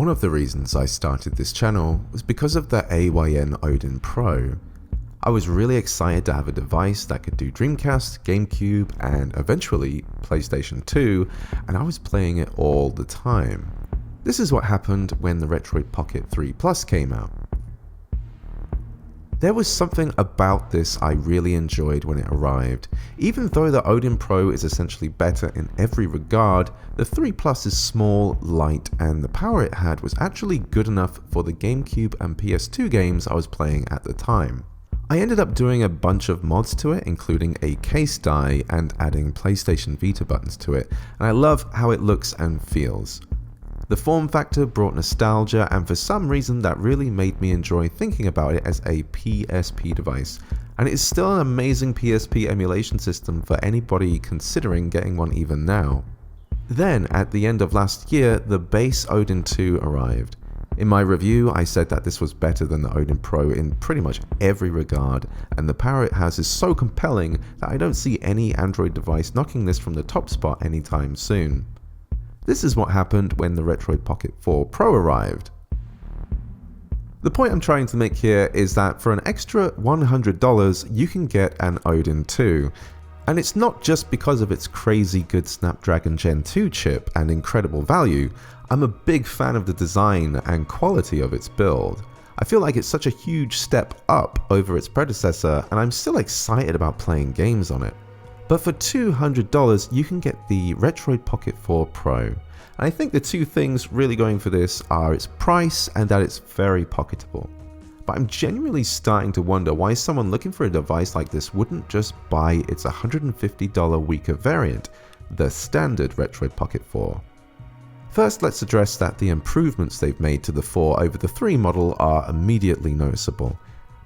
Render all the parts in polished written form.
One of the reasons I started this channel was because of the AYN Odin Pro. I was really excited to have a device that could do Dreamcast, Gamecube, and eventually PlayStation 2, and I was playing it all the time. This is what happened when the Retroid Pocket 3 Plus came out. There was something about this I really enjoyed when it arrived. Even though the Odin Pro is essentially better in every regard, the 3 Plus is small, light, and the power it had was actually good enough for the GameCube and PS2 games I was playing at the time. I ended up doing a bunch of mods to it, including a case die and adding PlayStation Vita buttons to it, and I love how it looks and feels. The form factor brought nostalgia, and for some reason that really made me enjoy thinking about it as a PSP device, and it is still an amazing PSP emulation system for anybody considering getting one even now. Then, at the end of last year, the base Odin 2 arrived. In my review, I said that this was better than the Odin Pro in pretty much every regard, and the power it has is so compelling that I don't see any Android device knocking this from the top spot anytime soon. This is what happened when the Retroid Pocket 4 Pro arrived. The point I'm trying to make here is that for an extra $100 you can get an Odin 2. And it's not just because of its crazy good Snapdragon Gen 2 chip and incredible value. I'm a big fan of the design and quality of its build. I feel like it's such a huge step up over its predecessor, and I'm still excited about playing games on it. But for $200 you can get the Retroid Pocket 4 Pro. And I think the two things really going for this are its price and that it's very pocketable. But I'm genuinely starting to wonder why someone looking for a device like this wouldn't just buy its $150 weaker variant, the standard Retroid Pocket 4. First, let's address that the improvements they've made to the 4 over the 3 model are immediately noticeable.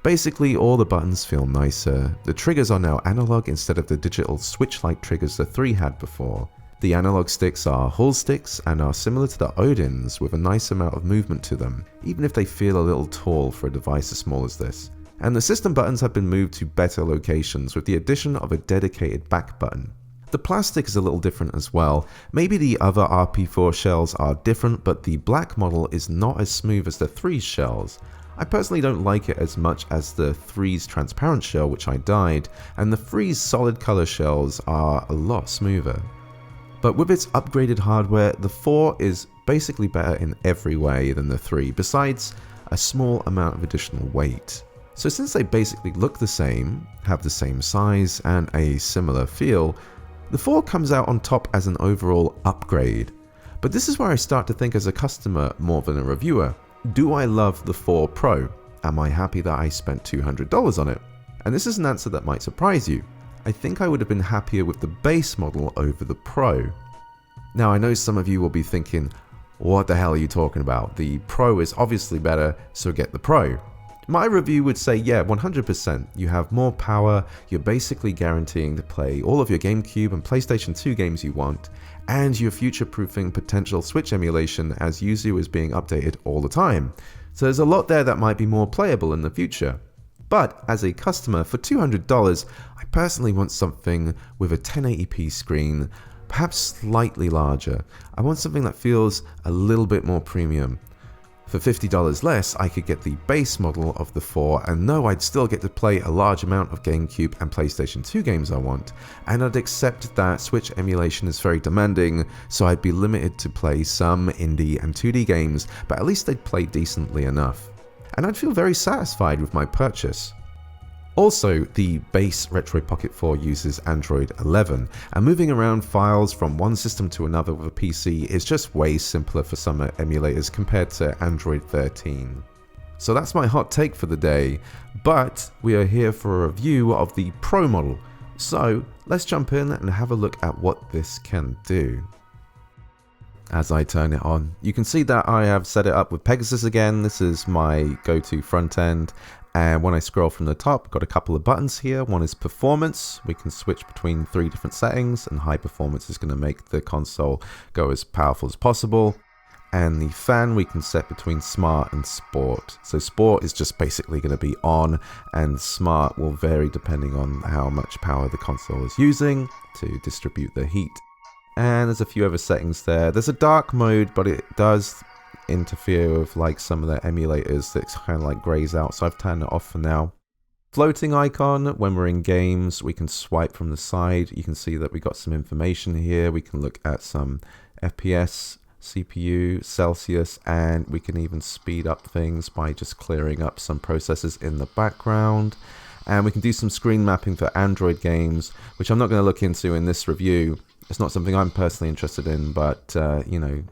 Basically, all the buttons feel nicer, the triggers are now analog instead of the digital switch-like triggers the 3 had before. The analog sticks are Hull sticks and are similar to the Odins with a nice amount of movement to them, even if they feel a little tall for a device as small as this. And the system buttons have been moved to better locations with the addition of a dedicated back button. The plastic is a little different as well. Maybe the other RP4 shells are different, but the black model is not as smooth as the 3's shells. I personally don't like it as much as the 3's transparent shell, which I dyed, and the 3's solid color shells are a lot smoother. But with its upgraded hardware, the 4 is basically better in every way than the 3, besides a small amount of additional weight. So since they basically look the same, have the same size, and a similar feel, the 4 comes out on top as an overall upgrade. But this is where I start to think as a customer more than a reviewer. Do I love the 4 Pro? Am I happy that I spent $200 on it? And this is an answer that might surprise you. I think I would have been happier with the base model over the Pro. Now I know some of you will be thinking, what the hell are you talking about? The Pro is obviously better, so get the Pro. My review would say, yeah, 100%. You have more power, you're basically guaranteeing to play all of your GameCube and PlayStation 2 games you want, and you're future-proofing potential Switch emulation as Yuzu is being updated all the time. So there's a lot there that might be more playable in the future. But as a customer, for $200, I personally want something with a 1080p screen, perhaps slightly larger. I want something that feels a little bit more premium. For $50 less, I could get the base model of the 4 and know I'd still get to play a large amount of GameCube and PlayStation 2 games I want, and I'd accept that Switch emulation is very demanding, so I'd be limited to play some indie and 2D games, but at least they'd play decently enough. And I'd feel very satisfied with my purchase. Also, the base Retroid Pocket 4 uses Android 11, and moving around files from one system to another with a PC is just way simpler for some emulators compared to Android 13. So that's my hot take for the day, but we are here for a review of the Pro model, so let's jump in and have a look at what this can do. As I turn it on, you can see that I have set it up with Pegasus again. This is my go-to front end. And when I scroll from the top, got a couple of buttons here. One is performance. We can switch between 3 different settings, and high performance is going to make the console go as powerful as possible. And the fan we can set between smart and sport. So sport is just basically going to be on, and smart will vary depending on how much power the console is using to distribute the heat. And there's a few other settings there. There's a dark mode, but it does interfere with like some of the emulators that kind of like grays out, so I've turned it off for now. Floating icon, when we're in games, we can swipe from the side. You can see that we got some information here. We can look at some FPS, CPU, Celsius, and we can even speed up things by just clearing up some processes in the background. And we can do some screen mapping for Android games, which I'm not going to look into in this review. It's not something I'm personally interested in, but you know,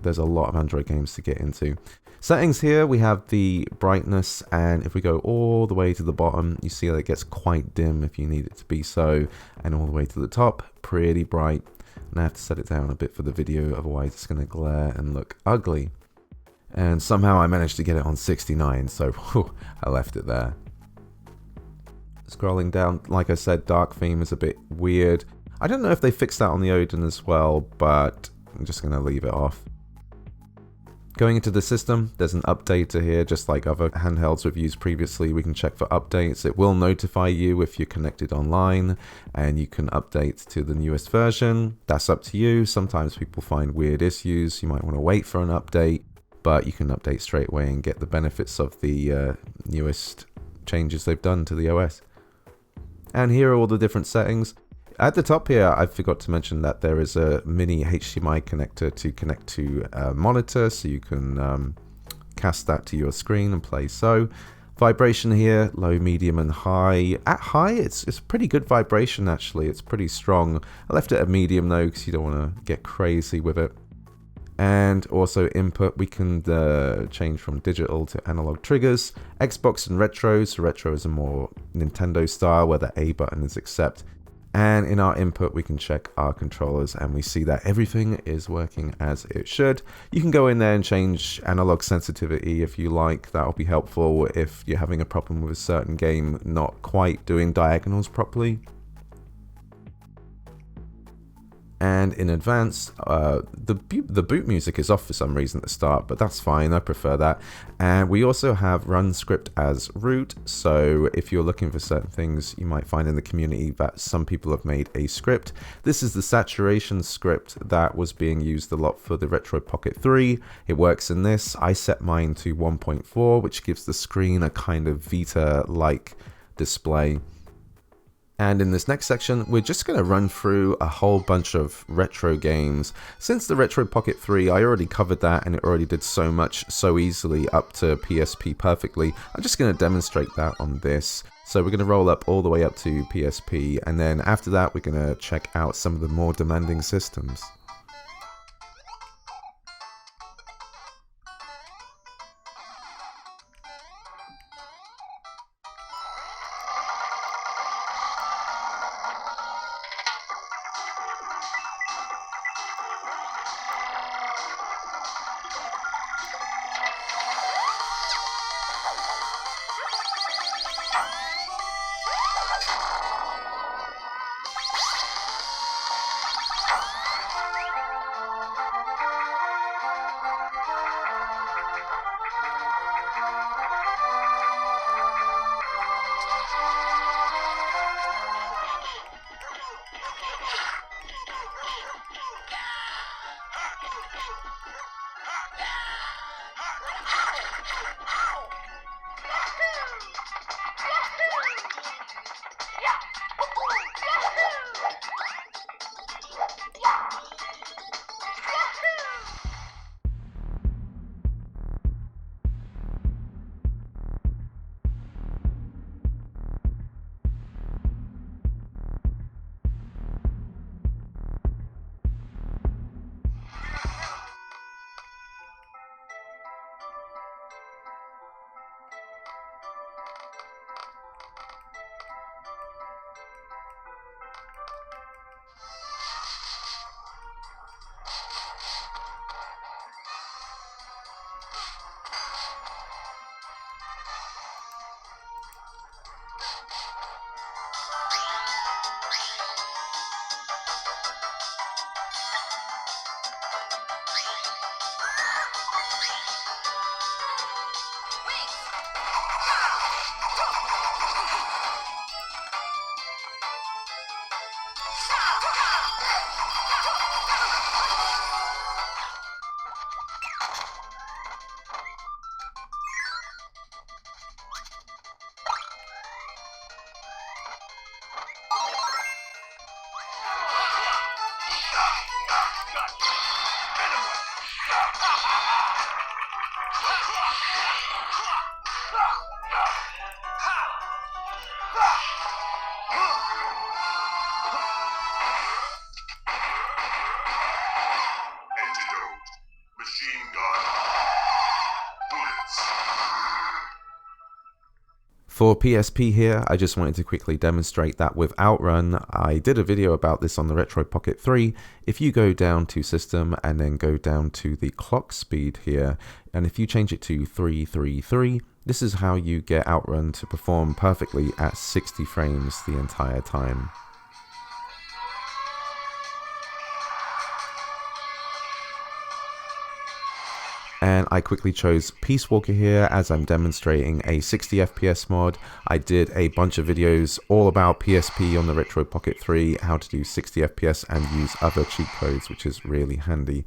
there's a lot of Android games to get into. Settings here, we have the brightness, and if we go all the way to the bottom, you see that it gets quite dim if you need it to be so, and all the way to the top, pretty bright. And I have to set it down a bit for the video, otherwise it's going to glare and look ugly. And somehow I managed to get it on 69, so whew, I left it there. Scrolling down, like I said, dark theme is a bit weird. I don't know if they fixed that on the Odin as well, but I'm just going to leave it off. Going into the system, there's an updater here, just like other handhelds we've used previously. We can check for updates. It will notify you if you're connected online, and you can update to the newest version. That's up to you. Sometimes people find weird issues. You might want to wait for an update, but you can update straight away and get the benefits of the newest changes they've done to the OS. And here are all the different settings. At the top here, I forgot to mention that there is a mini HDMI connector to connect to a monitor, so you can cast that to your screen and play. So, vibration here, low, medium, and high. At high, it's pretty good vibration actually. It's pretty strong. I left it at medium though, because you don't want to get crazy with it. And also input, we can change from digital to analog triggers. Xbox and retro, so retro is a more Nintendo style where the A button is accept. And in our input, we can check our controllers, and we see that everything is working as it should. You can go in there and change analog sensitivity if you like. That'll be helpful if you're having a problem with a certain game not quite doing diagonals properly. And in advanced, the boot music is off for some reason at the start, but that's fine, I prefer that. And we also have run script as root, so if you're looking for certain things, you might find in the community that some people have made a script. This is the saturation script that was being used a lot for the Retroid Pocket 3. It works in this. I set mine to 1.4, which gives the screen a kind of Vita-like display. And in this next section, we're just going to run through a whole bunch of retro games. Since the Retroid Pocket 3, I already covered that, and it already did so much so easily up to PSP perfectly. I'm just going to demonstrate that on this. So we're going to roll up all the way up to PSP, and then after that, we're going to check out some of the more demanding systems. For PSP here, I just wanted to quickly demonstrate that with Outrun. I did a video about this on the Retroid Pocket 3. If you go down to System and then go down to the clock speed here, and if you change it to 333, this is how you get Outrun to perform perfectly at 60 frames the entire time. And I quickly chose Peace Walker here as I'm demonstrating a 60 FPS mod. I did a bunch of videos all about PSP on the Retroid Pocket 3, how to do 60 FPS and use other cheat codes, which is really handy.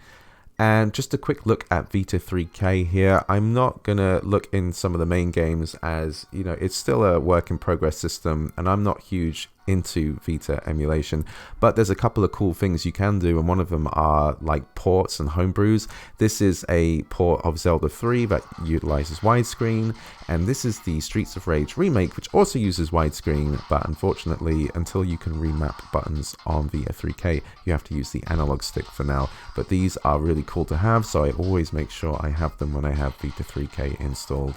And just a quick look at Vita 3K here. I'm not going to look in some of the main games as, you know, it's still a work in progress system and I'm not huge into Vita emulation, but there's a couple of cool things you can do, and one of them are like ports and homebrews. This is a port of Zelda 3 that utilizes widescreen, and this is the Streets of Rage remake, which also uses widescreen, but unfortunately until you can remap buttons on Vita 3K you have to use the analog stick for now. But these are really cool to have, so I always make sure I have them when I have Vita 3K installed.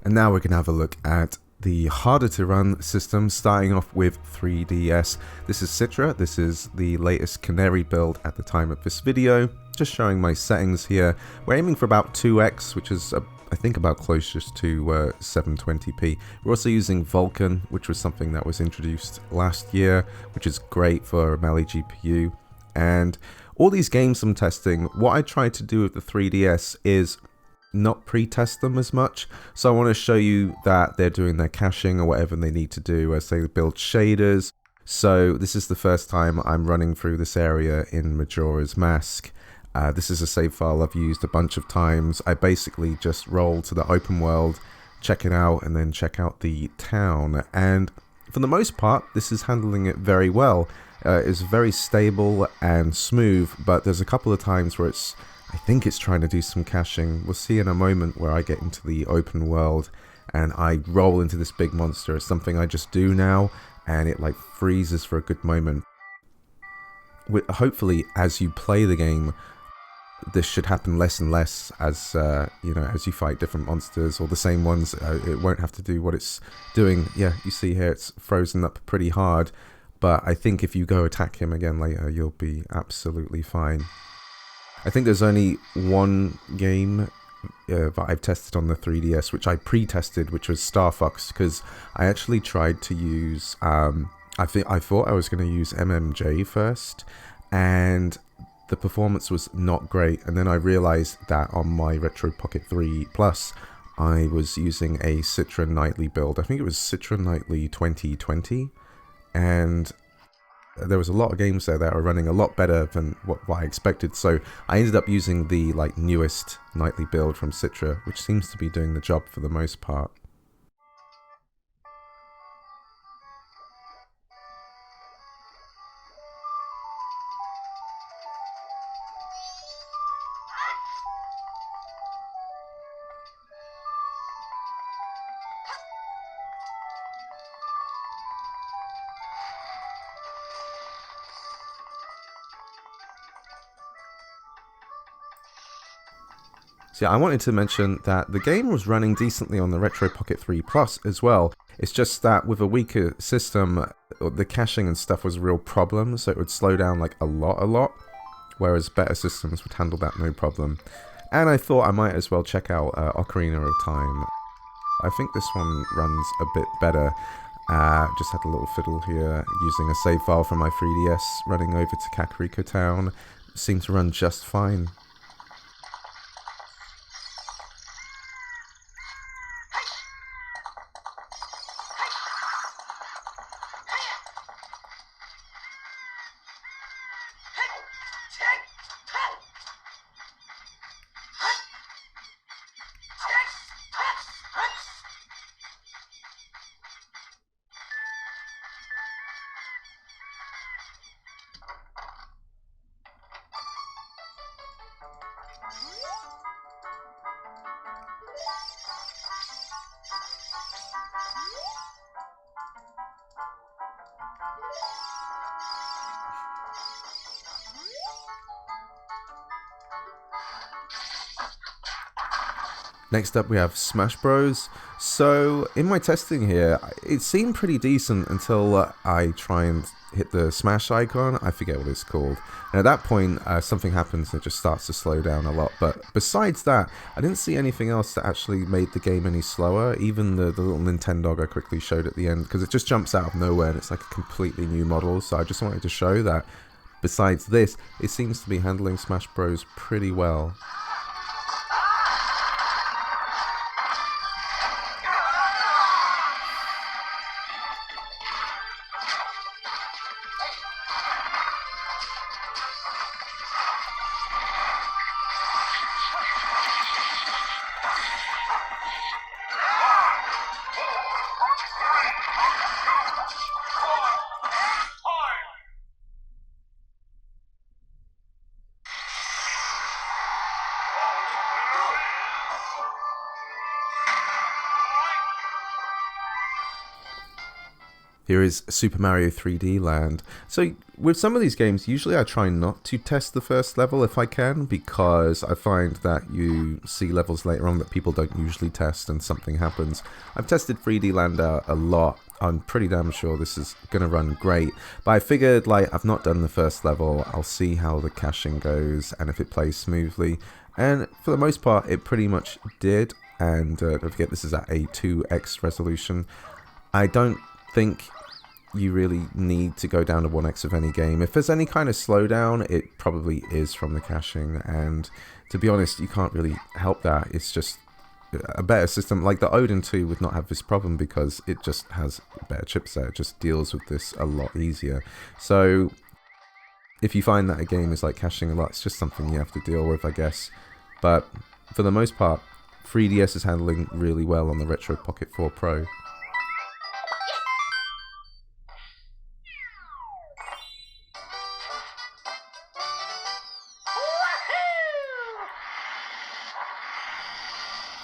And now we can have a look at the harder to run system, starting off with 3DS. This is Citra. This is the latest Canary build at the time of this video. Just showing my settings here. We're aiming for about 2x, which is I think about closest to 720p. We're also using Vulkan, which was something that was introduced last year, which is great for a Melee GPU. And all these games I'm testing, what I tried to do with the 3DS is not pre-test them as much. So I want to show you that they're doing their caching or whatever they need to do as they build shaders. So this is the first time I'm running through this area in Majora's Mask. This is a save file I've used a bunch of times. I basically just roll to the open world, check it out, and then check out the town. And for the most part, this is handling it very well. It's very stable and smooth, but there's a couple of times where I think it's trying to do some caching. We'll see in a moment where I get into the open world and I roll into this big monster. It's something I just do now, and it like freezes for a good moment. Hopefully, as you play the game, this should happen less and less as you know, as you fight different monsters or the same ones. It won't have to do what it's doing. Yeah, you see here it's frozen up pretty hard, but I think if you go attack him again later, you'll be absolutely fine. I think there's only one game that I've tested on the 3DS, which I pre-tested, which was Star Fox, because I actually tried to use, I thought I was going to use MMJ first, and the performance was not great, and then I realized that on my Retroid Pocket 3 Plus, I was using a Citra Nightly build. I think it was Citra Nightly 2020, and there was a lot of games there that are running a lot better than what I expected, so I ended up using the newest nightly build from Citra, which seems to be doing the job for the most part. So yeah, I wanted to mention that the game was running decently on the Retroid Pocket 3 Plus as well. It's just that with a weaker system, the caching and stuff was a real problem, so it would slow down like a lot, whereas better systems would handle that no problem. And I thought I might as well check out Ocarina of Time. I think this one runs a bit better. Just had a little fiddle here, using a save file from my 3DS, running over to Kakariko Town. Seemed to run just fine. Next up we have Smash Bros. So in my testing here, it seemed pretty decent until I try and hit the smash icon. I forget what it's called. And at that point, something happens and it just starts to slow down a lot. But besides that, I didn't see anything else that actually made the game any slower. Even the little Nintendo I quickly showed at the end, because it just jumps out of nowhere and it's like a completely new model. So I just wanted to show that besides this, it seems to be handling Smash Bros pretty well. Here is Super Mario 3D Land. So with some of these games, usually I try not to test the first level if I can, because I find that you see levels later on that people don't usually test and something happens. I've tested 3D Land out a lot. I'm pretty damn sure this is going to run great, but I figured, like, I've not done the first level, I'll see how the caching goes and if it plays smoothly, and for the most part it pretty much did. And don't forget, this is at a 2x resolution. I don't think you really need to go down to 1x of any game. If there's any kind of slowdown, it probably is from the caching, and to be honest, you can't really help that. It's just a better system. Like the Odin 2 would not have this problem because it just has a better chipset. It just deals with this a lot easier. So if you find that a game is like caching a lot, it's just something you have to deal with, I guess. But for the most part, 3DS is handling really well on the Retroid Pocket 4 Pro.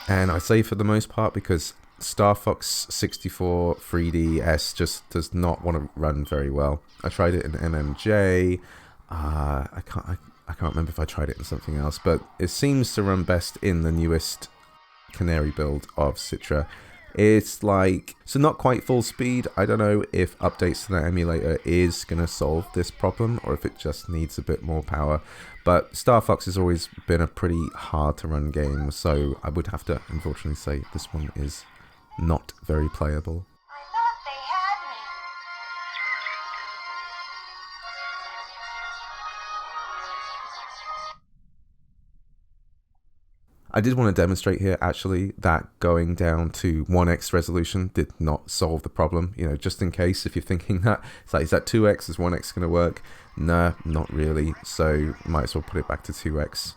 And I say for the most part because Star Fox 64 3DS just does not want to run very well. I tried it in MMJ. I can't remember if I tried it in something else, but it seems to run best in the newest Canary build of Citra. It's like, so not quite full speed. I don't know if updates to that emulator is going to solve this problem or if it just needs a bit more power. But Star Fox has always been a pretty hard to run game, so I would have to unfortunately say this one is not very playable. I did want to demonstrate here, actually, that going down to 1x resolution did not solve the problem. You know, just in case, if you're thinking that, it's like, is that 2x? Is 1x going to work? Nah, not really. So, might as well put it back to 2x.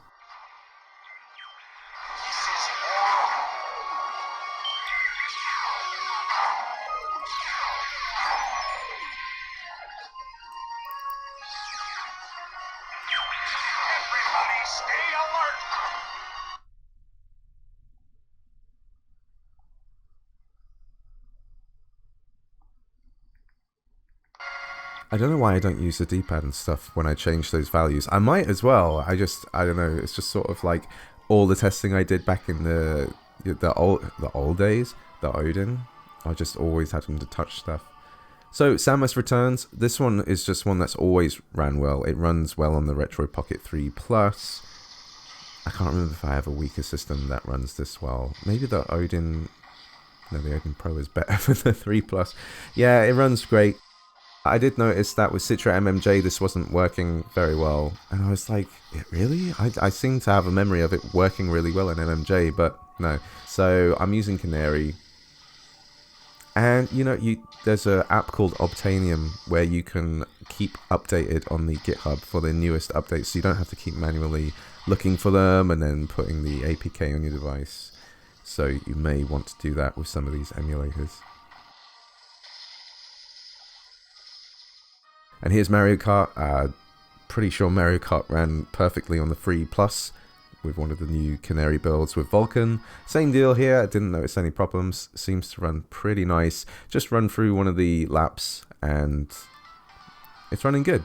I don't know why I don't use the D-pad and stuff when I change those values. I might as well. I don't know. It's just sort of like all the testing I did back in the old days, the Odin. I just always had them to touch stuff. So Samus Returns. This one is just one that's always ran well. It runs well on the Retroid Pocket 3 Plus. I can't remember if I have a weaker system that runs this well. Maybe the Odin. No, the Odin Pro is better for the 3 Plus. Yeah, it runs great. I did notice that with Citra MMJ this wasn't working very well, and I was like, really? I seem to have a memory of it working really well in MMJ, but no. So I'm using Canary, and you know, there's an app called Obtainium where you can keep updated on the GitHub for the newest updates, so you don't have to keep manually looking for them and then putting the APK on your device. So you may want to do that with some of these emulators. And here's Mario Kart. Pretty sure Mario Kart ran perfectly on the 3 Plus with one of the new Canary builds with Vulcan. Same deal here. I didn't notice any problems. Seems to run pretty nice. Just run through one of the laps and it's running good.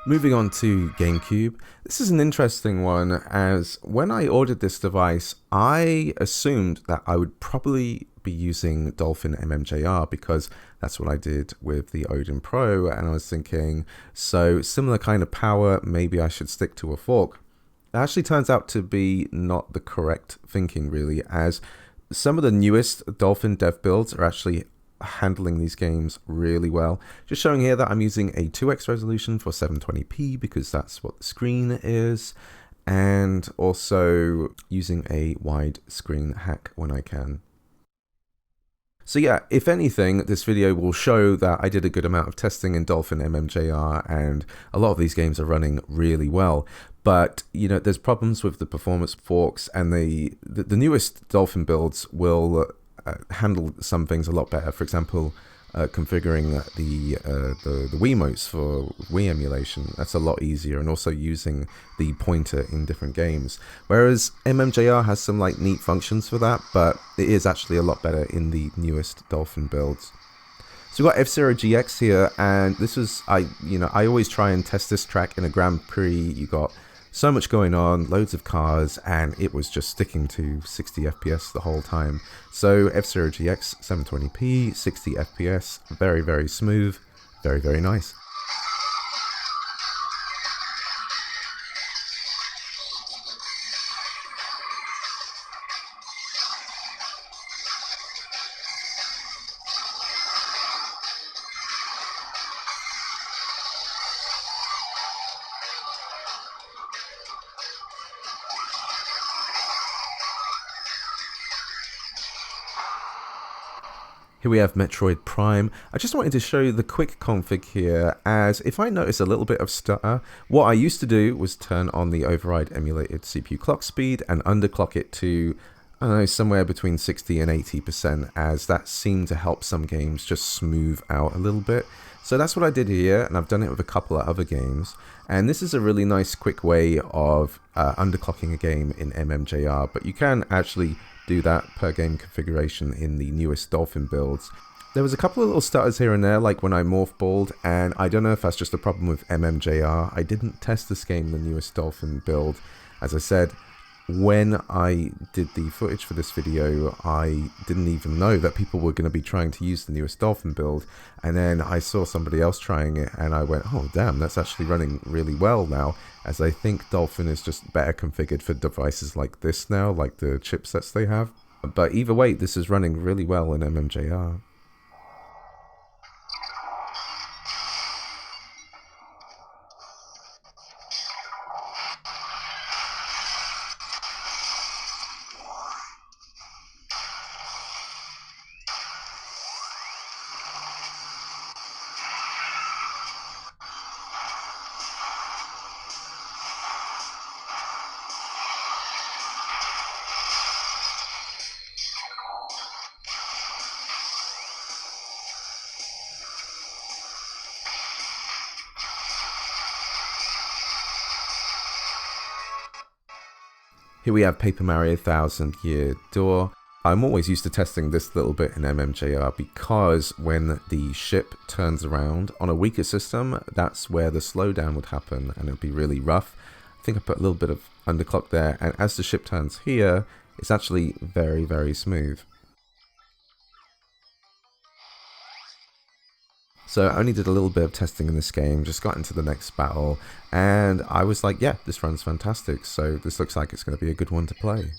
Moving on to Gamecube, this is an interesting one, as when I ordered this device, I assumed that I would probably be using Dolphin MMJR because that's what I did with the Odin Pro, and I was thinking, so similar kind of power, maybe I should stick to a fork. It actually turns out to be not the correct thinking really, as some of the newest Dolphin dev builds are actually handling these games really well. Just showing here that I'm using a 2x resolution for 720p because that's what the screen is, and also using a wide screen hack when I can. So yeah, if anything, this video will show that I did a good amount of testing in Dolphin MMJR, and a lot of these games are running really well. But, you know, there's problems with the performance forks, and the newest Dolphin builds will handle some things a lot better. For example, configuring the Wiimotes for Wii emulation, that's a lot easier, and also using the pointer in different games. Whereas MMJR has some like neat functions for that, but it is actually a lot better in the newest Dolphin builds. So we've got F-Zero GX here, and this was, I always try and test this track in a Grand Prix. You got so much going on, loads of cars, and it was just sticking to 60 FPS the whole time. So F-Zero GX 720p, 60 FPS, very, very smooth, very, very nice. Here we have Metroid Prime. I just wanted to show you the quick config here, as if I notice a little bit of stutter, what I used to do was turn on the override emulated CPU clock speed and underclock it to, I don't know, somewhere between 60 and 80%, as that seemed to help some games just smooth out a little bit. So that's what I did here, and I've done it with a couple of other games. And this is a really nice quick way of underclocking a game in MMJR, but you can actually do that per game configuration in the newest Dolphin builds. There was a couple of little stutters here and there, like when I morph balled, and I don't know if that's just a problem with MMJR. I didn't test this game in the newest Dolphin build. As I said, when I did the footage for this video, I didn't even know that people were going to be trying to use the newest Dolphin build, and then I saw somebody else trying it, and I went, oh damn, that's actually running really well now, as I think Dolphin is just better configured for devices like this now, like the chipsets they have. But either way, this is running really well in MMJR. Here we have Paper Mario Thousand Year Door. I'm always used to testing this little bit in MMJR because when the ship turns around on a weaker system, that's where the slowdown would happen and it would be really rough. I think I put a little bit of underclock there, and as the ship turns here, it's actually very, very smooth. So I only did a little bit of testing in this game, just got into the next battle, and I was like, yeah, this runs fantastic, so this looks like it's going to be a good one to play.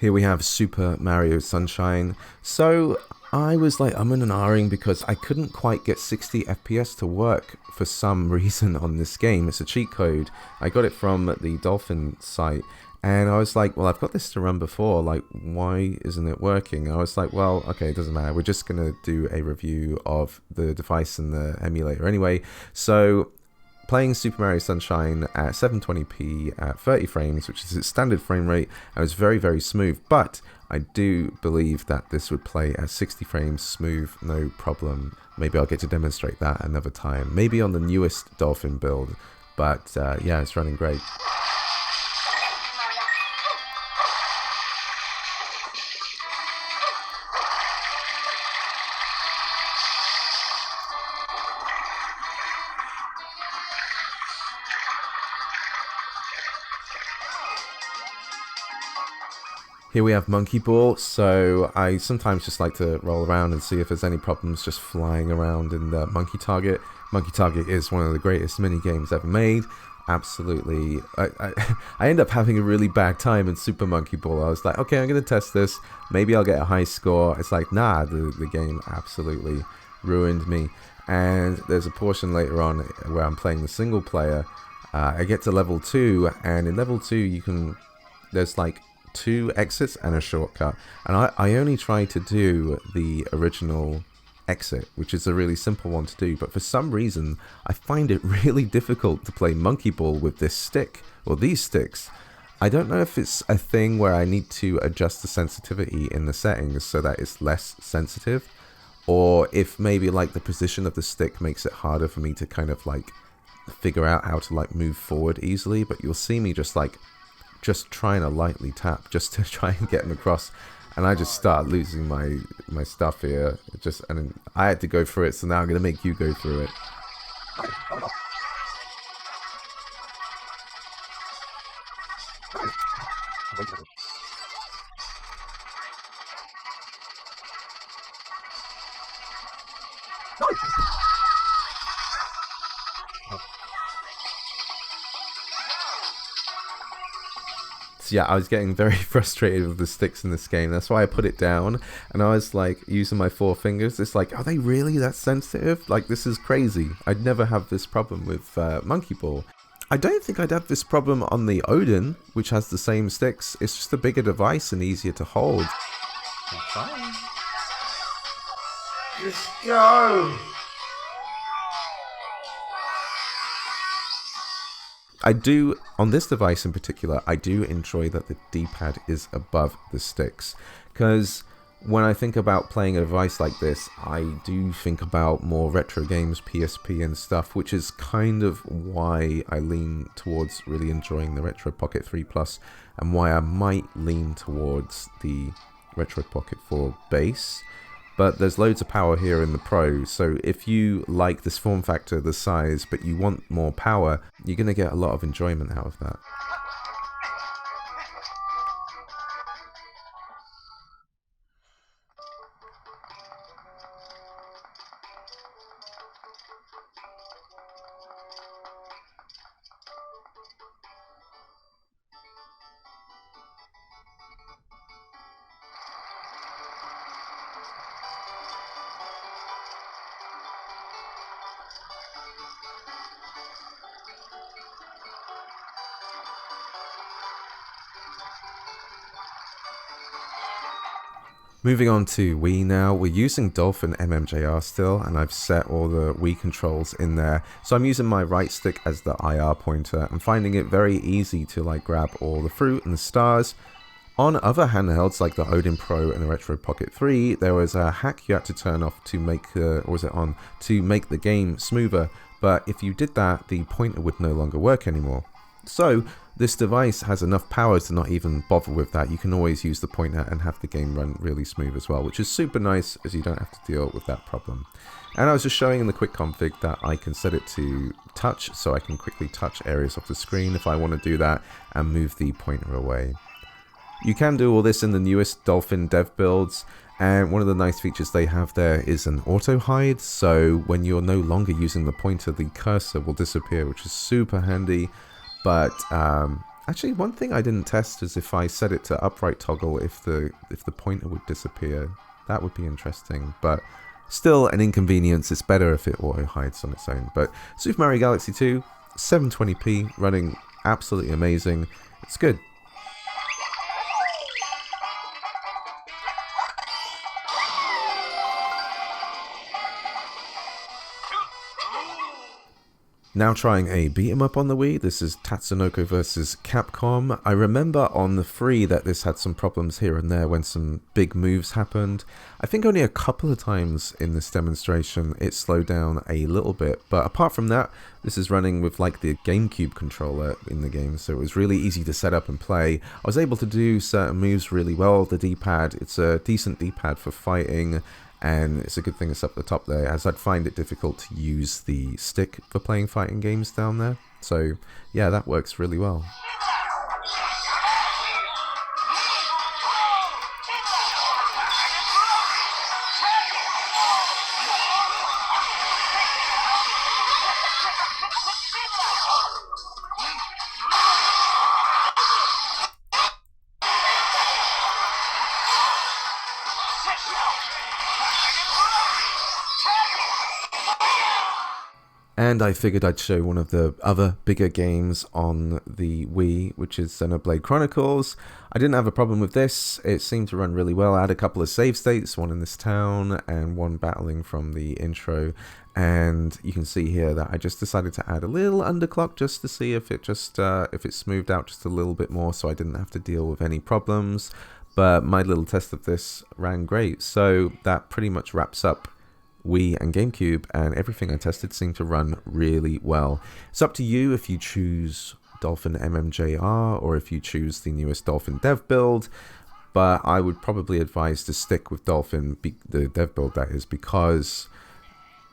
Here we have Super Mario Sunshine. So I was like, I'm in an R-ing because I couldn't quite get 60 FPS to work for some reason on this game. It's a cheat code. I got it from the Dolphin site, and I was like, well, I've got this to run before, like, why isn't it working? I was like, well, okay, it doesn't matter. We're just going to do a review of the device and the emulator anyway. So playing Super Mario Sunshine at 720p at 30 frames, which is its standard frame rate, and it was very, very smooth. But I do believe that this would play at 60 frames smooth, no problem. Maybe I'll get to demonstrate that another time. Maybe on the newest Dolphin build. But yeah, it's running great. Here we have Monkey Ball, so I sometimes just like to roll around and see if there's any problems just flying around in the Monkey Target. Monkey Target is one of the greatest mini games ever made. Absolutely. I end up having a really bad time in Super Monkey Ball. I was like, okay, I'm going to test this. Maybe I'll get a high score. It's like, nah, the game absolutely ruined me. And there's a portion later on where I'm playing the single player. I get to level 2, and in level 2 there's like 2 exits and a shortcut, and I only try to do the original exit, which is a really simple one to do, but for some reason I find it really difficult to play Monkey Ball with this stick, or these sticks. I don't know if it's a thing where I need to adjust the sensitivity in the settings so that it's less sensitive, or if maybe like the position of the stick makes it harder for me to kind of like figure out how to like move forward easily. But you'll see me just trying to lightly tap just to try and get him across, and I just start losing my stuff here. And I had to go through it, so now I'm gonna make you go through it. Yeah, I was getting very frustrated with the sticks in this game. That's why I put it down, and I was like using my 4 fingers. It's like, are they really that sensitive? Like, this is crazy. I'd never have this problem with Monkey Ball. I don't think I'd have this problem on the Odin, which has the same sticks. It's just a bigger device and easier to hold. I'm trying. Just go! I do, on this device in particular, I do enjoy that the D-pad is above the sticks, because when I think about playing a device like this, I do think about more retro games, PSP and stuff, which is kind of why I lean towards really enjoying the Retroid Pocket 3 Plus, and why I might lean towards the Retroid Pocket 4 base. But there's loads of power here in the Pro, so if you like this form factor, the size, but you want more power, you're going to get a lot of enjoyment out of that. Moving on to Wii now, we're using Dolphin MMJR still, and I've set all the Wii controls in there. So I'm using my right stick as the IR pointer. I'm finding it very easy to like grab all the fruit and the stars. On other handhelds like the Odin Pro and the Retroid Pocket 3, there was a hack you had to turn off to make, to make the game smoother. But if you did that, the pointer would no longer work anymore. So this device has enough power to not even bother with that. You can always use the pointer and have the game run really smooth as well, which is super nice as you don't have to deal with that problem. And I was just showing in the quick config that I can set it to touch, so I can quickly touch areas of the screen if I want to do that and move the pointer away. You can do all this in the newest Dolphin dev builds, and one of the nice features they have there is an auto hide, so when you're no longer using the pointer, the cursor will disappear, which is super handy. But actually, one thing I didn't test is if I set it to upright toggle, if the pointer would disappear. That would be interesting, but still an inconvenience. It's better if it auto hides on its own. But Super Mario Galaxy 2, 720p, running absolutely amazing. It's good. Now trying a beat 'em up on the Wii. This is Tatsunoko vs Capcom. I remember on the 3 that this had some problems here and there when some big moves happened. I think only a couple of times in this demonstration it slowed down a little bit, but apart from that, this is running with like the Gamecube controller in the game, so it was really easy to set up and play. I was able to do certain moves really well. The D-pad, it's a decent D-pad for fighting, and it's a good thing it's up the top there, as I'd find it difficult to use the stick for playing fighting games down there. So yeah, that works really well. And I figured I'd show one of the other bigger games on the Wii, which is Xenoblade Chronicles. I didn't have a problem with this. It seemed to run really well. I had a couple of save states, one in this town and one battling from the intro. And you can see here that I just decided to add a little underclock just to see if it smoothed out just a little bit more, so I didn't have to deal with any problems. But my little test of this ran great. So that pretty much wraps up Wii and Gamecube, and everything I tested seemed to run really well. It's up to you if you choose Dolphin MMJR or if you choose the newest Dolphin dev build, but I would probably advise to stick with Dolphin, the dev build that is, because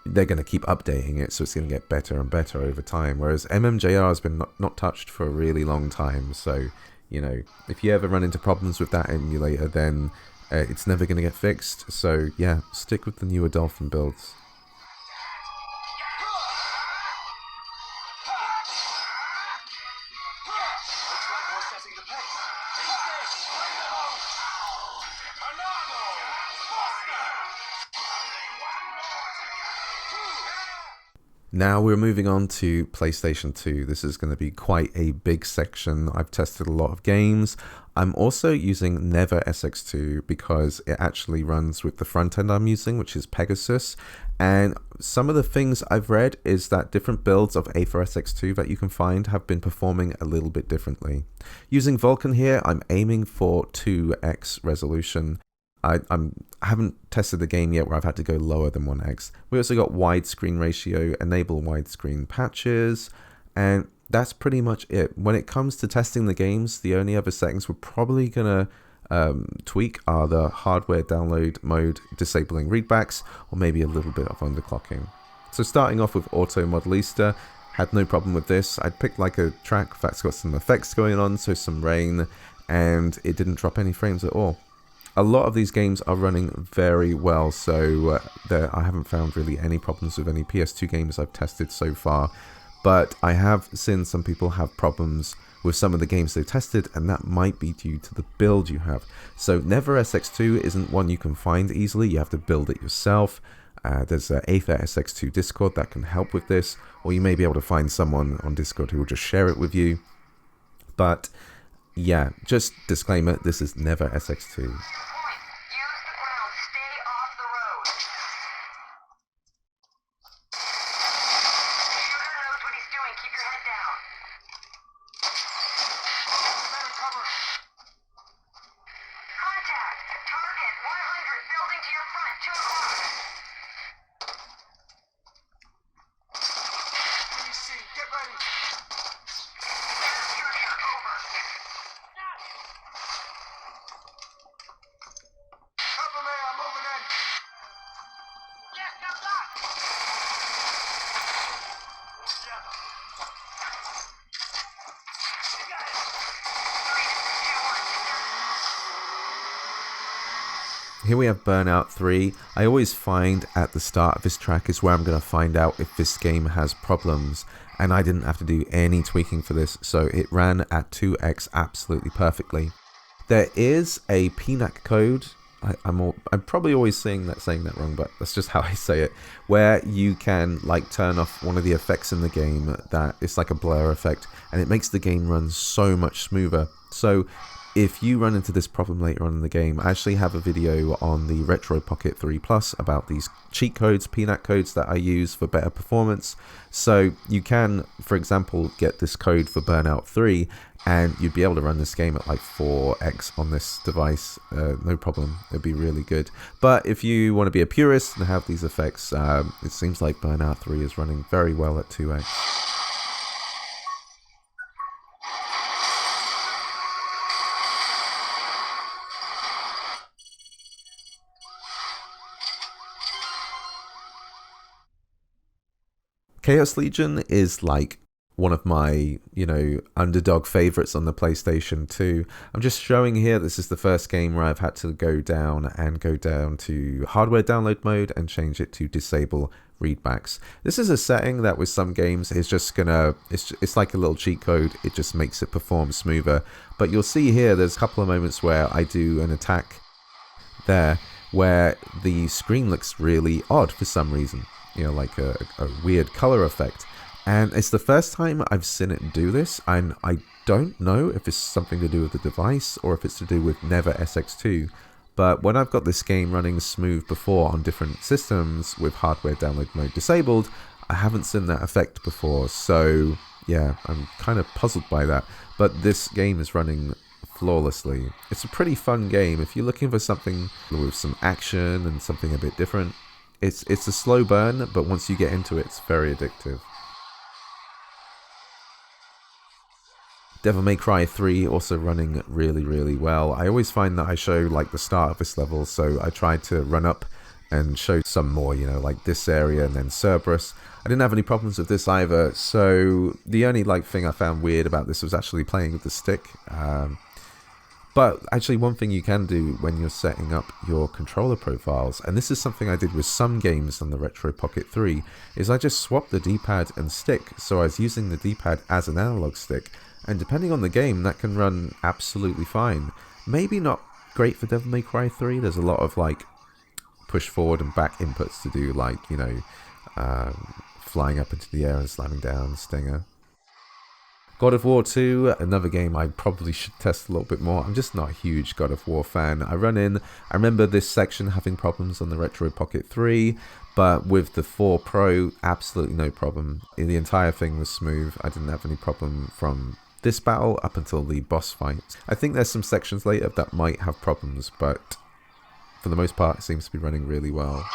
they're going to keep updating it, so it's going to get better and better over time, whereas MMJR has been not touched for a really long time. So, you know, if you ever run into problems with that emulator, then it's never going to get fixed. So yeah, stick with the newer Dolphin builds. Now we're moving on to PlayStation 2. This is going to be quite a big section. I've tested a lot of games. I'm also using Never SX2 because it actually runs with the front end I'm using, which is Pegasus. And some of the things I've read is that different builds of A4SX2 that you can find have been performing a little bit differently. Using Vulkan here, I'm aiming for 2x resolution. I haven't tested the game yet where I've had to go lower than 1x. We also got widescreen ratio, enable widescreen patches, and that's pretty much it. When it comes to testing the games, the only other settings we're probably going to tweak are the hardware download mode, disabling readbacks, or maybe a little bit of underclocking. So starting off with Auto Modelista, had no problem with this. I'd picked like a track that's got some effects going on, so some rain, and it didn't drop any frames at all. A lot of these games are running very well, so I haven't found really any problems with any PS2 games I've tested so far. But I have seen some people have problems with some of the games they've tested, and that might be due to the build you have. So Never SX2 isn't one you can find easily. You have to build it yourself. There's an Aether SX2 Discord that can help with this, or you may be able to find someone on Discord who will just share it with you. But yeah, just disclaimer, this is Never SX2. Here we have Burnout 3. I always find at the start of this track is where I'm going to find out if this game has problems, and I didn't have to do any tweaking for this, so it ran at 2x absolutely perfectly. There is a PNAC code, I'm probably always saying that wrong, but that's just how I say it, where you can like turn off one of the effects in the game that it's like a blur effect, and it makes the game run so much smoother. So if you run into this problem later on in the game, I actually have a video on the Retroid Pocket 3 Plus about these cheat codes, peanut codes that I use for better performance. So you can, for example, get this code for Burnout 3 and you'd be able to run this game at like 4x on this device, no problem. It'd be really good. But if you want to be a purist and have these effects, it seems like Burnout 3 is running very well at 2x. Chaos Legion is like one of my, underdog favorites on the PlayStation 2. I'm just showing here, this is the first game where I've had to go down to hardware download mode and change it to disable readbacks. This is a setting that with some games is just gonna, it's like a little cheat code, it just makes it perform smoother. But you'll see here, there's a couple of moments where I do an attack there where the screen looks really odd for some reason. Like a weird color effect. And it's the first time I've seen it do this, and I don't know if it's something to do with the device or if it's to do with Never SX2. But when I've got this game running smooth before on different systems with hardware download mode disabled, I haven't seen that effect before. So yeah, I'm kind of puzzled by that. But this game is running flawlessly. It's a pretty fun game. If you're looking for something with some action and something a bit different, it's a slow burn, but once you get into it, it's very addictive. Devil May Cry 3 also running really, really well. I always find that I show like the start of this level, so I tried to run up and show some more, like this area and then Cerberus. I didn't have any problems with this either, so the only thing I found weird about this was actually playing with the stick. But actually one thing you can do when you're setting up your controller profiles, and this is something I did with some games on the Retroid Pocket 3, is I just swapped the D-pad and stick, so I was using the D-pad as an analog stick, and depending on the game that can run absolutely fine. Maybe not great for Devil May Cry 3, there's a lot of push forward and back inputs to do, flying up into the air and slamming down Stinger. God of War 2, another game I probably should test a little bit more. I'm just not a huge God of War fan. I remember this section having problems on the Retroid Pocket 3, but with the 4 Pro, absolutely no problem. The entire thing was smooth. I didn't have any problem from this battle up until the boss fight. I think there's some sections later that might have problems, but for the most part, it seems to be running really well.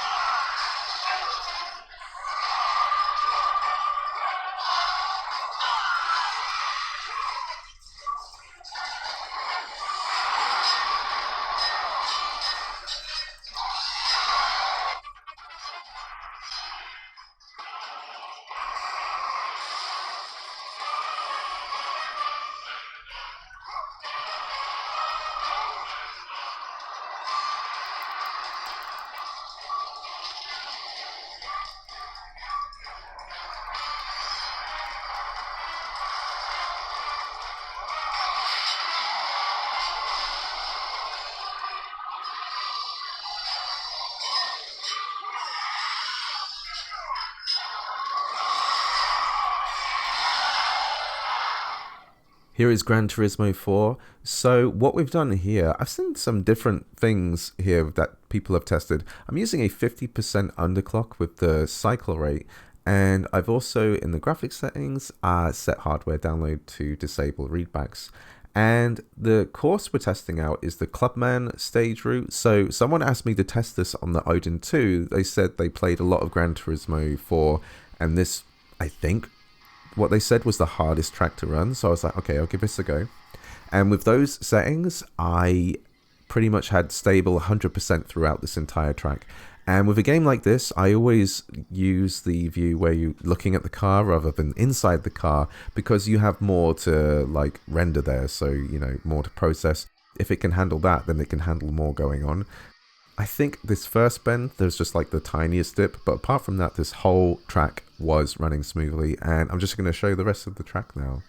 Here is Gran Turismo 4. So what we've done here, I've seen some different things here that people have tested. I'm using a 50% underclock with the cycle rate, and I've also, in the graphics settings, set hardware download to disable readbacks. And the course we're testing out is the Clubman stage route. So someone asked me to test this on the Odin 2. They said they played a lot of Gran Turismo 4, and this, I think, what they said was the hardest track to run. So I was like, okay, I'll give this a go. And with those settings, I pretty much had stable 100% throughout this entire track. And with a game like this, I always use the view where you're looking at the car rather than inside the car, because you have more to render there, so more to process. If it can handle that, then it can handle more going on. I think this first bend, there's just the tiniest dip, but apart from that, this whole track was running smoothly, and I'm just going to show you the rest of the track now.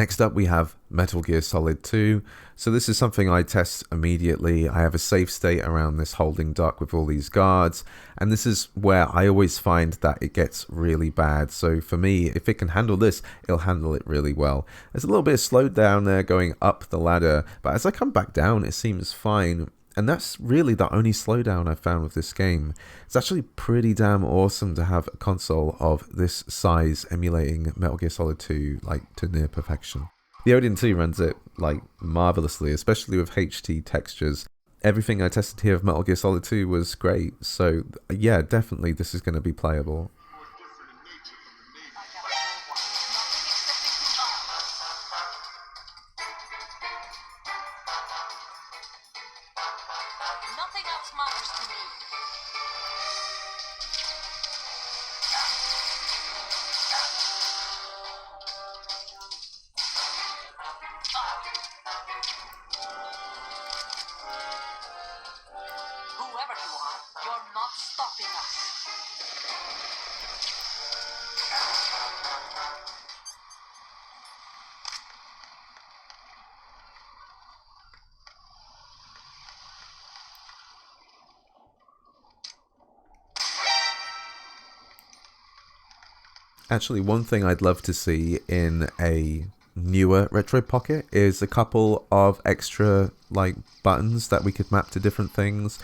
Next up we have Metal Gear Solid 2. So this is something I test immediately. I have a save state around this holding dock with all these guards, and this is where I always find that it gets really bad. So for me, if it can handle this, it'll handle it really well. There's a little bit of slowdown there going up the ladder, but as I come back down it seems fine. And that's really the only slowdown I've found with this game. It's actually pretty damn awesome to have a console of this size emulating Metal Gear Solid 2 like to near perfection. The Odin 2 runs it like marvelously, especially with HT textures. Everything I tested here of Metal Gear Solid 2 was great, so yeah, definitely this is going to be playable. Nothing else matters to me. Whoever you are, you're not stopping us. Actually, one thing I'd love to see in a newer Retroid Pocket is a couple of extra like buttons that we could map to different things.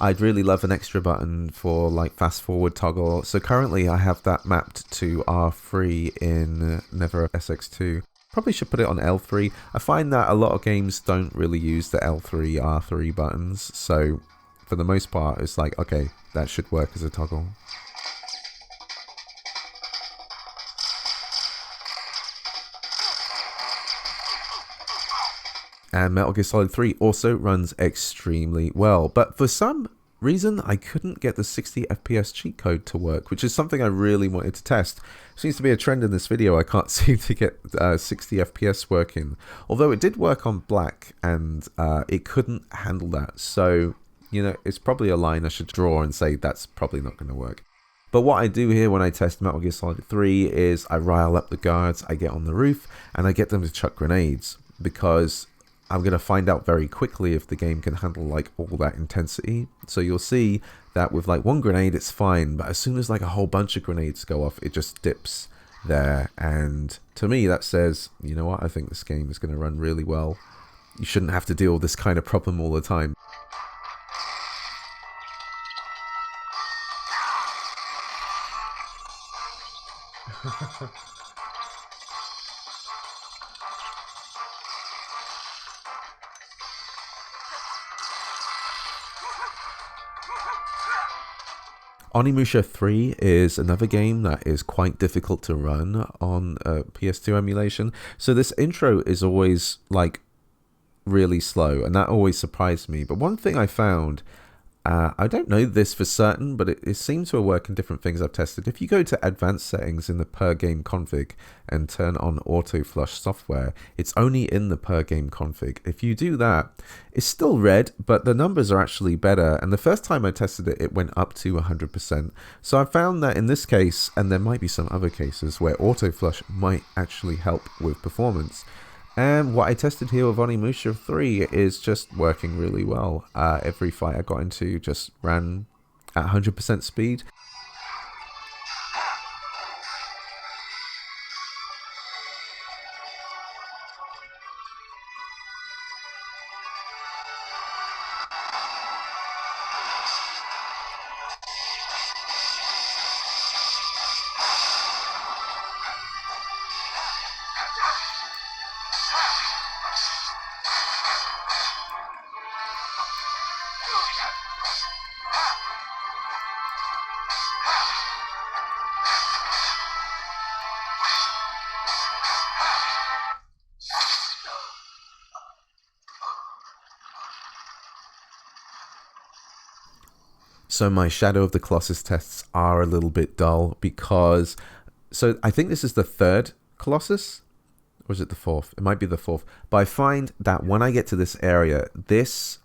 I'd really love an extra button for like fast forward toggle. So currently I have that mapped to R3 in Never SX2. Probably should put it on L3. I find that a lot of games don't really use the L3, R3 buttons. So for the most part, it's like, okay, that should work as a toggle. And Metal Gear Solid 3 also runs extremely well, but for some reason I couldn't get the 60 FPS cheat code to work, which is something I really wanted to test. Seems to be a trend in this video. I can't seem to get 60 FPS working, although it did work on black, and it couldn't handle that. So, you know, it's probably a line I should draw and say that's probably not going to work. But what I do here when I test Metal Gear Solid 3 is I rile up the guards, I get on the roof, and I get them to chuck grenades, because I'm going to find out very quickly if the game can handle like all that intensity. So you'll see that with like one grenade it's fine, but as soon as like a whole bunch of grenades go off, it just dips there. And to me that says, you know what, I think this game is going to run really well. You shouldn't have to deal with this kind of problem all the time. Onimusha 3 is another game that is quite difficult to run on PS2 emulation. So this intro is always like really slow, and that always surprised me. But one thing I found, I don't know this for certain, but it seems to work in different things I've tested. If you go to advanced settings in the per game config and turn on auto flush software, it's only in the per game config. If you do that, it's still red, but the numbers are actually better. And the first time I tested it, it went up to 100%. So I found that in this case, and there might be some other cases where auto flush might actually help with performance. And what I tested here with Onimusha 3 is just working really well. Every fight I got into just ran at 100% speed. So my Shadow of the Colossus tests are a little bit dull because, so I think this is the third Colossus, or is it the fourth? It might be the fourth. But I find that when I get to this area, this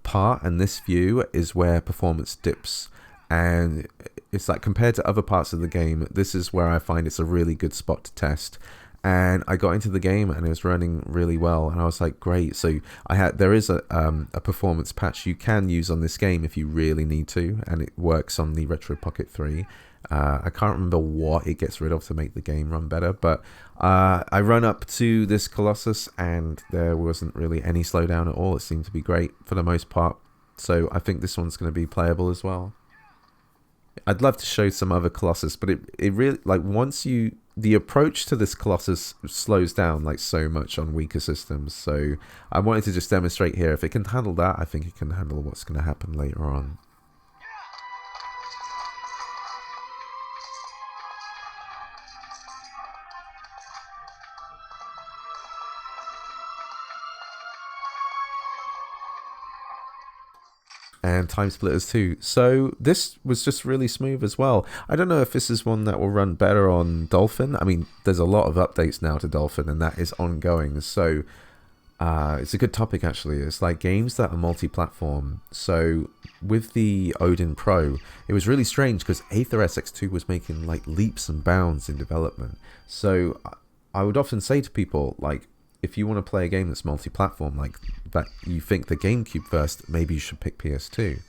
part and this view is where performance dips. And it's like compared to other parts of the game, this is where I find it's a really good spot to test. and I got into the game and it was running really well, and I was like, great. So there is a performance patch you can use on this game if you really need to, and it works on the Retroid Pocket 3. I can't remember what it gets rid of to make the game run better, but I run up to this Colossus and there wasn't really any slowdown at all. It seemed to be great for the most part, so I think this one's going to be playable as well. I'd love to show some other Colossus, but it really, like, the approach to this Colossus slows down like so much on weaker systems, so I wanted to just demonstrate here. If it can handle that, I think it can handle what's going to happen later on. And Time Splitters 2. So this was just really smooth as well. I don't know if this is one that will run better on Dolphin. I mean, there's a lot of updates now to Dolphin, and that is ongoing. So it's a good topic, actually. It's like games that are multi-platform. So with the Odin Pro, it was really strange because Aether SX2 was making like leaps and bounds in development. So I would often say to people, like, if you want to play a game that's multi-platform, like that you think the Gamecube first, maybe you should pick PS2.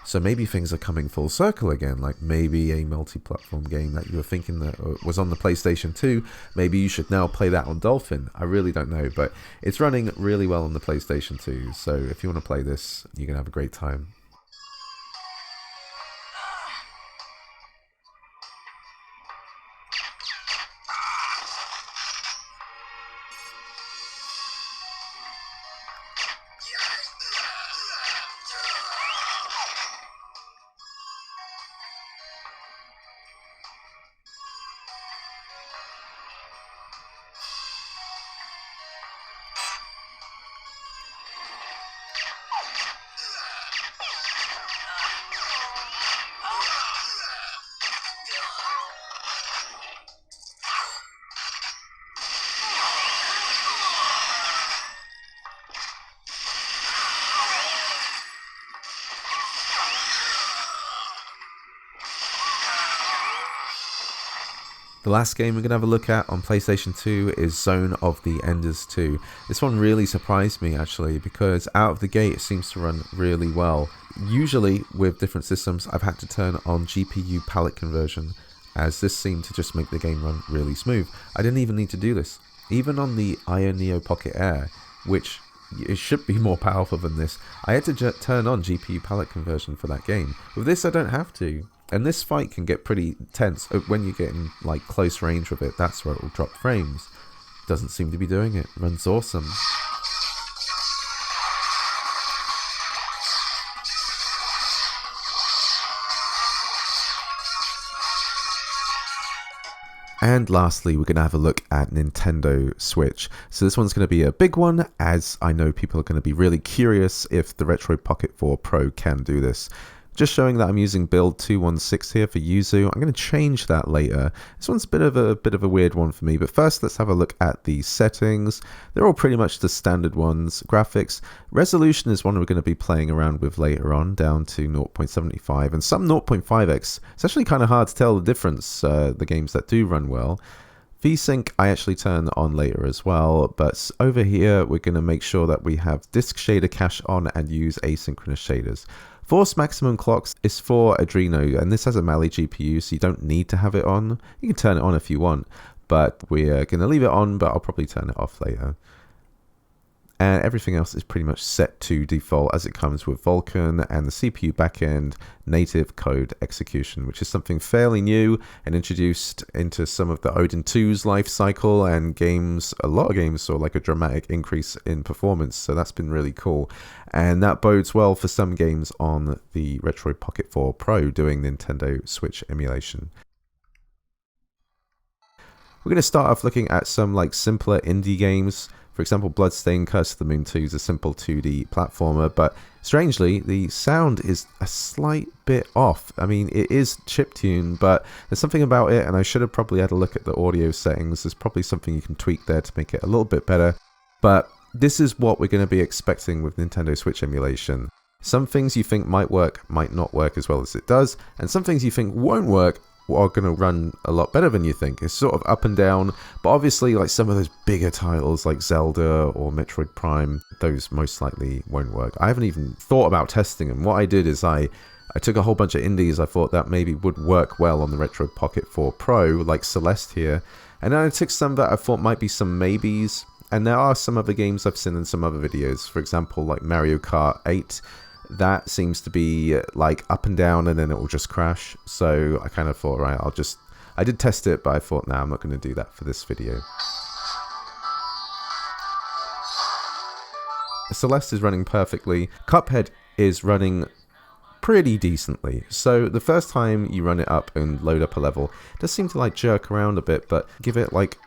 So maybe things are coming full circle again, like maybe a multi-platform game that you were thinking that was on the PlayStation 2, maybe you should now play that on Dolphin. I really don't know, but it's running really well on the PlayStation 2, so if you want to play this, you're going to have a great time. The last game we're going to have a look at on PlayStation 2 is Zone of the Enders 2. This one really surprised me, actually, because out of the gate it seems to run really well. Usually with different systems I've had to turn on GPU palette conversion, as this seemed to just make the game run really smooth. I didn't even need to do this. Even on the Neo Pocket Air, which it should be more powerful than this, I had to turn on GPU palette conversion for that game. With this I don't have to. And this fight can get pretty tense when you get in like close range with it. That's where it will drop frames. Doesn't seem to be doing it. Runs awesome. And lastly, we're going to have a look at Nintendo Switch. So this one's going to be a big one, as I know people are going to be really curious if the Retroid Pocket 4 Pro can do this. Just showing that I'm using build 216 here for Yuzu. I'm going to change that later. This one's a bit of a weird one for me, but first let's have a look at the settings. They're all pretty much the standard ones. Graphics, resolution is one we're going to be playing around with later on, down to 0.75 and some 0.5x. It's actually kind of hard to tell the difference, the games that do run well. VSync I actually turn on later as well, but over here we're going to make sure that we have disk shader cache on and use asynchronous shaders. Force maximum clocks is for Adreno, and this has a Mali GPU, so you don't need to have it on. You can turn it on if you want, but we're going to leave it on, but I'll probably turn it off later. And everything else is pretty much set to default as it comes with Vulkan and the CPU backend native code execution, which is something fairly new and introduced into some of the Odin 2's life cycle, and games, a lot of games saw like a dramatic increase in performance, so that's been really cool. And that bodes well for some games on the Retroid Pocket 4 Pro doing Nintendo Switch emulation. We're going to start off looking at some like simpler indie games. For example, Bloodstained Curse of the Moon 2 is a simple 2D platformer, but strangely, the sound is a slight bit off. I mean, it is chiptune, but there's something about it, and I should have probably had a look at the audio settings. There's probably something you can tweak there to make it a little bit better, but this is what we're going to be expecting with Nintendo Switch emulation. Some things you think might work, might not work as well as it does, and some things you think won't work are going to run a lot better than you think. It's sort of up and down, but obviously like some of those bigger titles like Zelda or Metroid Prime, those most likely won't work. I haven't even thought about testing them. What I did is I took a whole bunch of indies I thought that maybe would work well on the Retroid Pocket 4 Pro, like Celeste here, and then I took some that I thought might be some maybes, and there are some other games I've seen in some other videos, for example like Mario Kart 8, that seems to be like up and down and then it will just crash, so I kind of thought, right, I did test it, but I thought, nah, I'm not going to do that for this video. Celeste is running perfectly, Cuphead is running pretty decently. So the first time you run it up and load up a level, it does seem to like jerk around a bit, but give it like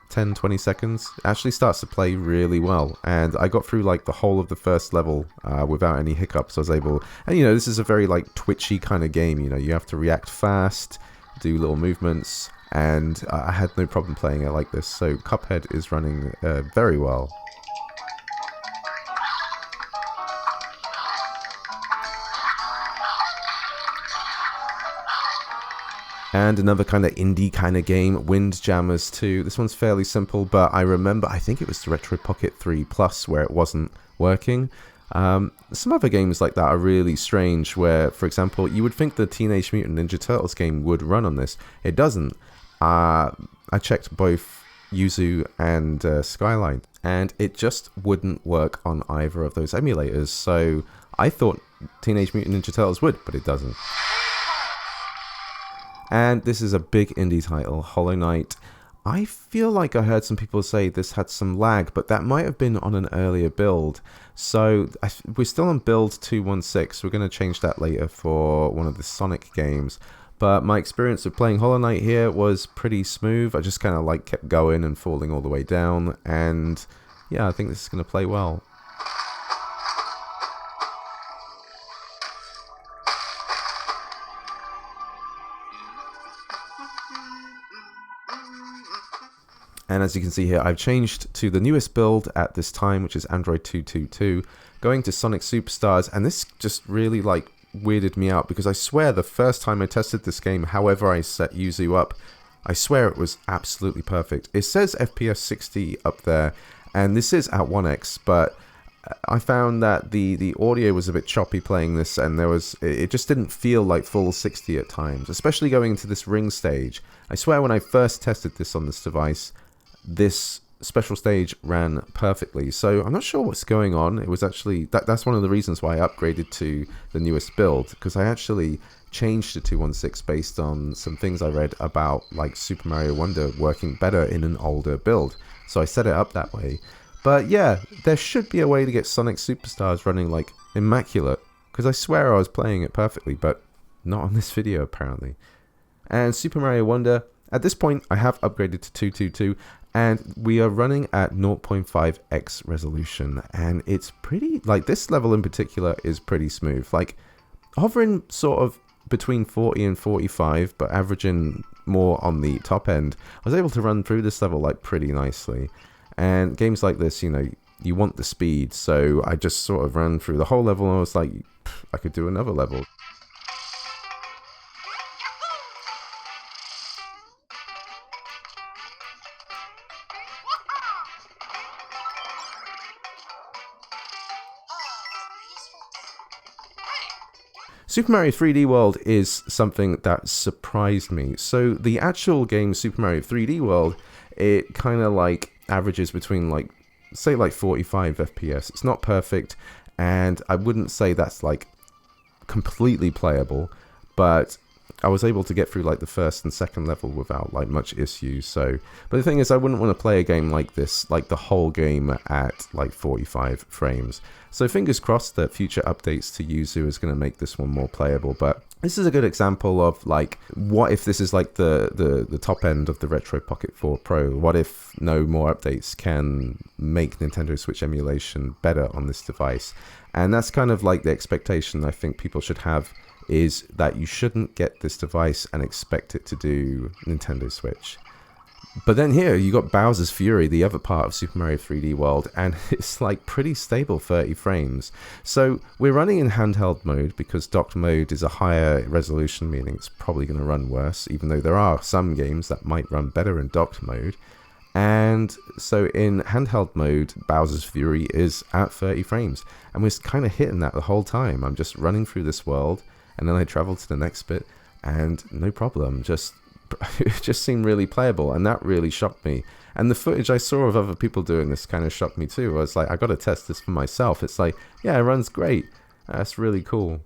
10-20 seconds, it actually starts to play really well. And I got through like the whole of the first level without any hiccups. I was able, and you know, this is a very like twitchy kind of game, you know, you have to react fast, do little movements, and I had no problem playing it like this. So Cuphead is running very well. And another kind of indie kind of game, Windjammers 2. This one's fairly simple, but I remember, I think it was the Retroid Pocket 3 Plus where it wasn't working. Some other games like that are really strange, where, for example, you would think the Teenage Mutant Ninja Turtles game would run on this. It doesn't. I checked both Yuzu and Skyline, and it just wouldn't work on either of those emulators. So I thought Teenage Mutant Ninja Turtles would, but it doesn't. And this is a big indie title, Hollow Knight. I feel like I heard some people say this had some lag, but that might have been on an earlier build. So we're still on build 216. We're going to change that later for one of the Sonic games. But my experience of playing Hollow Knight here was pretty smooth. I just kind of like kept going and falling all the way down. And yeah, I think this is going to play well. And as you can see here, I've changed to the newest build at this time, which is Android 222, going to Sonic Superstars, and this just really like weirded me out, because I swear the first time I tested this game, however I set Yuzu up, I swear it was absolutely perfect. It says FPS 60 up there, and this is at 1x, but I found that the audio was a bit choppy playing this, and it just didn't feel like full 60 at times, especially going into this ring stage. I swear when I first tested this on this device, this special stage ran perfectly, so I'm not sure what's going on. It was actually, that's one of the reasons why I upgraded to the newest build, because I actually changed to 216 based on some things I read about like Super Mario Wonder working better in an older build, so I set it up that way. But yeah, there should be a way to get Sonic Superstars running like immaculate, because I swear I was playing it perfectly, but not on this video apparently. And Super Mario Wonder, at this point I have upgraded to 222, and we are running at 0.5x resolution, and it's pretty, like this level in particular is pretty smooth, like hovering sort of between 40 and 45, but averaging more on the top end. I was able to run through this level like pretty nicely, and games like this, you know, you want the speed, so I just sort of ran through the whole level and I was like, I could do another level. Super Mario 3D World is something that surprised me. So the actual game Super Mario 3D World, it kind of like averages between like, say like 45 FPS. It's not perfect, and I wouldn't say that's like completely playable, but I was able to get through like the first and second level without like much issues. So, but the thing is, I wouldn't want to play a game like this, like the whole game at like 45 frames. So fingers crossed that future updates to Yuzu is going to make this one more playable. But this is a good example of like, what if this is like the top end of the Retroid Pocket 4 Pro? What if no more updates can make Nintendo Switch emulation better on this device? And that's kind of like the expectation I think people should have, is that you shouldn't get this device and expect it to do Nintendo Switch. But then here you got Bowser's Fury, the other part of Super Mario 3D World, and it's like pretty stable 30 frames. So we're running in handheld mode because docked mode is a higher resolution, meaning it's probably going to run worse, even though there are some games that might run better in docked mode. And so in handheld mode, Bowser's Fury is at 30 frames, and we're kind of hitting that the whole time. I'm just running through this world, and then I travel to the next bit, and no problem, it just seemed really playable, and that really shocked me. And the footage I saw of other people doing this kind of shocked me too. I was like, I got to test this for myself. It's like, yeah, it runs great. That's really cool.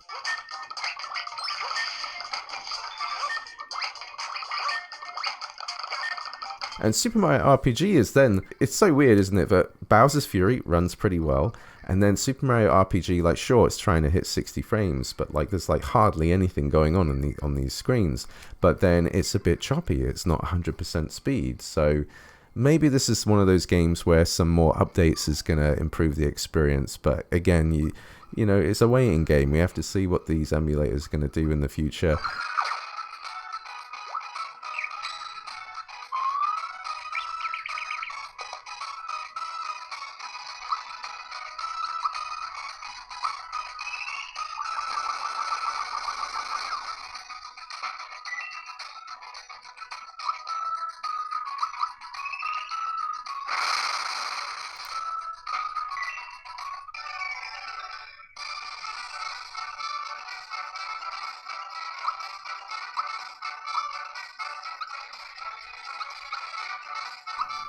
And Super Mario RPG is then, it's so weird, isn't it, that Bowser's Fury runs pretty well, and then Super Mario RPG, like, sure, it's trying to hit 60 frames, but like there's like hardly anything going on these screens. But then it's a bit choppy. It's not 100% speed. So maybe this is one of those games where some more updates is going to improve the experience. But again, you know, it's a waiting game. We have to see what these emulators are going to do in the future.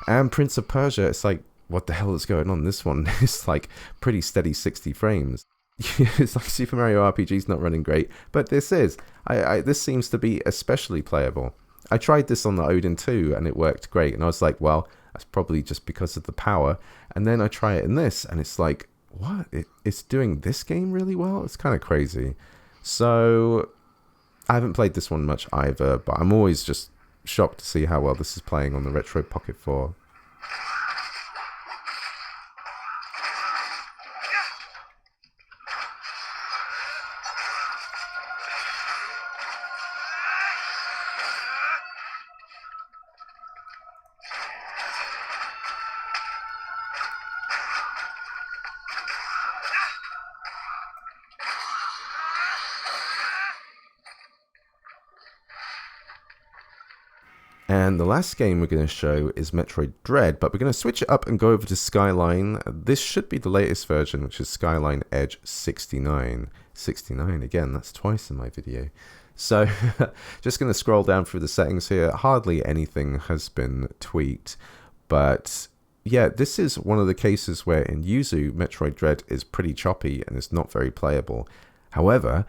And Prince of Persia, it's like, what the hell is going on? This one is like pretty steady 60 frames. It's like Super Mario RPG's not running great, but this is. This seems to be especially playable. I tried this on the Odin 2 and it worked great, and I was like, well, that's probably just because of the power. And then I try it in this, and it's like, what? It's doing this game really well? It's kind of crazy. So I haven't played this one much either, but I'm always just shocked to see how well this is playing on the Retroid Pocket 4. And the last game we're going to show is Metroid Dread, but we're going to switch it up and go over to Skyline. This should be the latest version, which is Skyline Edge 69. 69, again, that's twice in my video. So, just going to scroll down through the settings here. Hardly anything has been tweaked, but yeah, this is one of the cases where in Yuzu, Metroid Dread is pretty choppy and it's not very playable. However,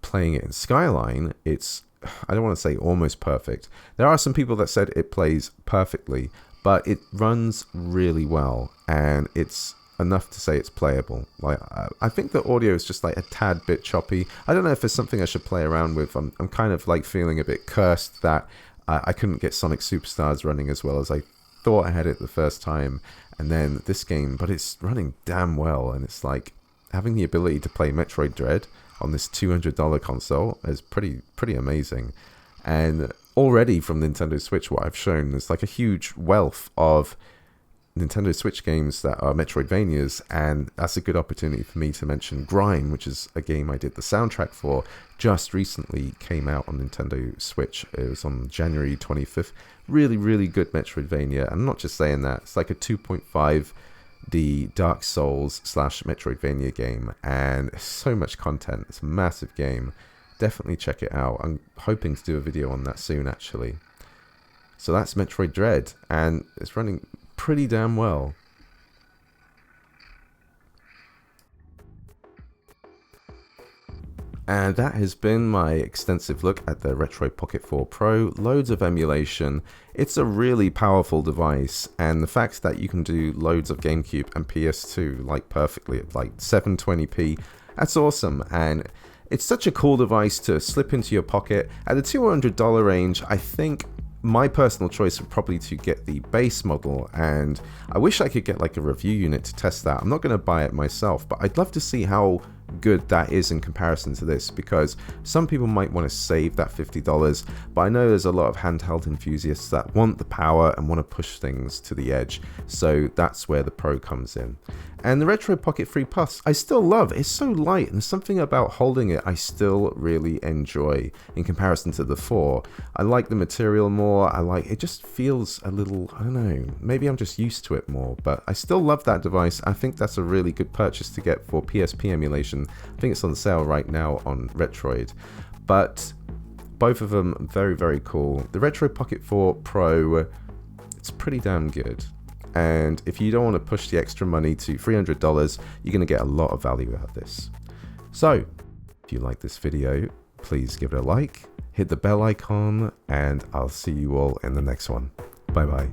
playing it in Skyline, it's, I don't want to say almost perfect. There are some people that said it plays perfectly, but it runs really well, and it's enough to say it's playable. Like, I think the audio is just like a tad bit choppy. I don't know if it's something I should play around with. I'm kind of like feeling a bit cursed that I couldn't get Sonic Superstars running as well as I thought I had it the first time, and then this game, but it's running damn well, and it's like having the ability to play Metroid Dread on this $200 console is pretty amazing. And already from Nintendo Switch, what I've shown is like a huge wealth of Nintendo Switch games that are Metroidvanias, and that's a good opportunity for me to mention Grime, which is a game I did the soundtrack for, just recently came out on Nintendo Switch. It was on January 25th. Really good Metroidvania. I'm not just saying that, it's like a 2.5D Dark Souls / Metroidvania game, and so much content. It's a massive game. Definitely check it out. I'm hoping to do a video on that soon, actually. So that's Metroid Dread, and it's running pretty damn well. And that has been my extensive look at the Retroid Pocket 4 Pro. Loads of emulation. It's a really powerful device, and the fact that you can do loads of Gamecube and PS2 like perfectly at like 720p, that's awesome. And it's such a cool device to slip into your pocket. At the $200 range, I think my personal choice would probably to get the base model, and I wish I could get like a review unit to test that. I'm not going to buy it myself, but I'd love to see how good that is in comparison to this, because some people might want to save that $50, but I know there's a lot of handheld enthusiasts that want the power and want to push things to the edge, so that's where the Pro comes in. And the Retroid Pocket 3 Plus, I still love. It's so light, and there's something about holding it I still really enjoy in comparison to the 4. I like the material more. It just feels a little, I don't know, maybe I'm just used to it more, but I still love that device. I think that's a really good purchase to get for PSP emulation. I think it's on sale right now on Retroid. But both of them very, very cool. The Retroid Pocket 4 Pro, it's pretty damn good. And if you don't want to push the extra money to $300, you're going to get a lot of value out of this. So, if you like this video, please give it a like, hit the bell icon, and I'll see you all in the next one. Bye bye.